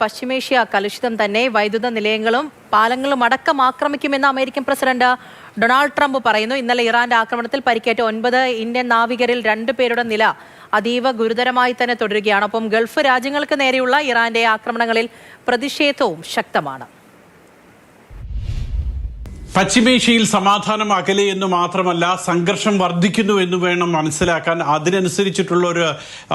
പശ്ചിമേഷ്യ കലുഷിതം തന്നെ. വൈദ്യുത നിലയങ്ങളും പാലങ്ങളും അടക്കം ആക്രമിക്കുമെന്ന് അമേരിക്കൻ പ്രസിഡന്റ് ഡൊണാൾഡ് ട്രംപ് പറയുന്നു. ഇന്നലെ ഇറാന്റെ ആക്രമണത്തിൽ പരിക്കേറ്റ 9 ഇന്ത്യൻ നാവികരിൽ 2 പേരുടെ നില അതീവ ഗുരുതരമായി തന്നെ തുടരുകയാണ്. ഒപ്പം ഗൾഫ് രാജ്യങ്ങൾക്ക് നേരെയുള്ള ഇറാന്റെ ആക്രമണങ്ങളിൽ പ്രതിഷേധവും ശക്തമാണ്. പശ്ചിമേഷ്യയിൽ സമാധാനം അകലെ എന്ന് മാത്രമല്ല, സംഘർഷം വർദ്ധിക്കുന്നു എന്ന് വേണം മനസ്സിലാക്കാൻ. അതിനനുസരിച്ചിട്ടുള്ള ഒരു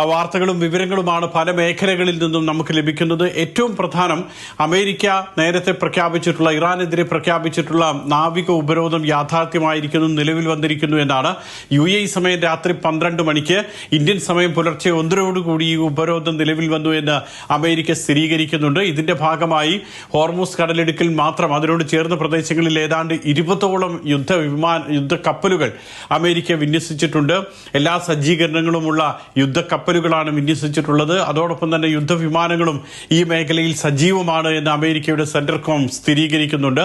വാർത്തകളും വിവരങ്ങളുമാണ് പല മേഖലകളിൽ നിന്നും നമുക്ക് ലഭിക്കുന്നത്. ഏറ്റവും പ്രധാനം, അമേരിക്ക നേരത്തെ പ്രഖ്യാപിച്ചിട്ടുള്ള, ഇറാനെതിരെ പ്രഖ്യാപിച്ചിട്ടുള്ള നാവിക ഉപരോധം യാഥാർത്ഥ്യമായിരിക്കുന്നു, നിലവിൽ വന്നിരിക്കുന്നു എന്നാണ്. UAE സമയം രാത്രി 12 മണിക്ക്, ഇന്ത്യൻ സമയം പുലർച്ചെ 1:00 ഈ ഉപരോധം നിലവിൽ വന്നു എന്ന് അമേരിക്ക സ്ഥിരീകരിക്കുന്നുണ്ട്. ഇതിന്റെ ഭാഗമായി ഹോർമൂസ് കടലിടുക്കിൽ മാത്രം അതിനോട് ചേർന്ന പ്രദേശങ്ങളിൽ ഏതാണ്ട് 20ഓളം യുദ്ധക്കപ്പലുകൾ അമേരിക്ക വിന്യസിച്ചിട്ടുണ്ട്. എല്ലാ സജ്ജീകരണങ്ങളുമുള്ള യുദ്ധക്കപ്പലുകളാണ് വിന്യസിച്ചിട്ടുള്ളത്. അതോടൊപ്പം തന്നെ യുദ്ധവിമാനങ്ങളും ഈ മേഖലയിൽ സജീവമാണ് എന്ന് അമേരിക്കയുടെ സെന്റർകോം സ്ഥിരീകരിക്കുന്നുണ്ട്.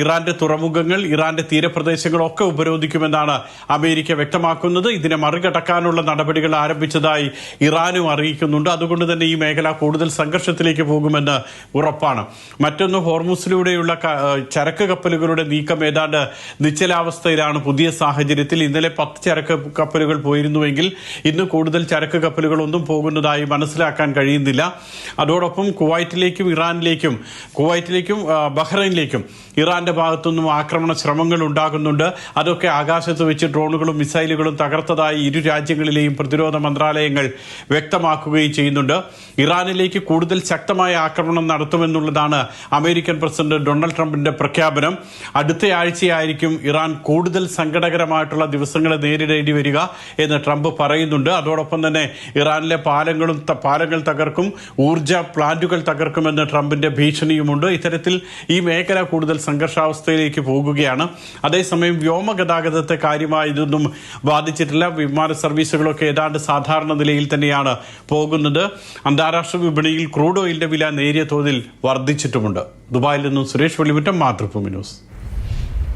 ഇറാന്റെ തുറമുഖങ്ങൾ, ഇറാന്റെ തീരപ്രദേശങ്ങളൊക്കെ ഉപരോധിക്കുമെന്നാണ് അമേരിക്ക വ്യക്തമാക്കുന്നത്. ഇതിനെ മറികടക്കാനുള്ള നടപടികൾ ആരംഭിച്ചതായി ഇറാനും അറിയിക്കുന്നുണ്ട്. അതുകൊണ്ട് തന്നെ ഈ മേഖല കൂടുതൽ സംഘർഷത്തിലേക്ക് പോകുമെന്ന് ഉറപ്പാണ്. മറ്റൊന്ന്, ഹോർമൂസിലൂടെയുള്ള ചരക്ക് കപ്പലുകളുടെ നീക്കം ഏതാണ്ട് നിശ്ചലാവസ്ഥയിലാണ്. പുതിയ സാഹചര്യത്തിൽ ഇന്നലെ 10 ചരക്ക് കപ്പലുകൾ പോയിരുന്നുവെങ്കിൽ ഇന്ന് കൂടുതൽ ചരക്ക് കപ്പലുകളൊന്നും പോകുന്നതായി മനസ്സിലാക്കാൻ കഴിയുന്നില്ല. അതോടൊപ്പം കുവൈറ്റിലേക്കും ബഹ്റൈനിലേക്കും ഇറാന്റെ ഭാഗത്തുനിന്നും ആക്രമണ ശ്രമങ്ങൾ ഉണ്ടാകുന്നുണ്ട്. അതൊക്കെ ആകാശത്ത് വെച്ച് ഡ്രോണുകളും മിസൈലുകളും തകർത്തതായി ഇരു രാജ്യങ്ങളിലെയും പ്രതിരോധ മന്ത്രാലയങ്ങൾ വ്യക്തമാക്കുകയും ചെയ്യുന്നുണ്ട്. ഇറാനിലേക്ക് കൂടുതൽ ശക്തമായ ആക്രമണം നടത്തുമെന്നുള്ളതാണ് അമേരിക്കൻ പ്രസിഡന്റ് ഡൊണാൾഡ് ട്രംപിന്റെ പ്രഖ്യാപനം. അടുത്ത ആഴ്ചയായിരിക്കും ഇറാൻ കൂടുതൽ സങ്കടകരമായിട്ടുള്ള ദിവസങ്ങളെ നേരിടേണ്ടി വരിക എന്ന് ട്രംപ് പറയുന്നുണ്ട്. അതോടൊപ്പം തന്നെ ഇറാനിലെ പാലങ്ങൾ തകർക്കും, ഊർജ പ്ലാന്റുകൾ തകർക്കുമെന്ന് ട്രംപിന്റെ ഭീഷണിയുമുണ്ട്. ഇത്തരത്തിൽ ഈ മേഖല കൂടുതൽ സംഘർഷാവസ്ഥയിലേക്ക് പോകുകയാണ്. അതേസമയം വ്യോമഗതാഗതത്തെ കാര്യമായി ഇതൊന്നും ബാധിച്ചിട്ടില്ല. വിമാന സർവീസുകളൊക്കെ ഏതാണ്ട് സാധാരണ നിലയിൽ തന്നെയാണ് പോകുന്നത്. അന്താരാഷ്ട്ര വിപണിയിൽ ക്രൂഡ് ഓയിലിന്റെ വില നേരിയ തോതിൽ വർദ്ധിച്ചിട്ടുമുണ്ട്. ദുബായിൽ നിന്നും സുരേഷ് വെള്ളിമുറ്റം, മാതൃഭൂമി ന്യൂസ്.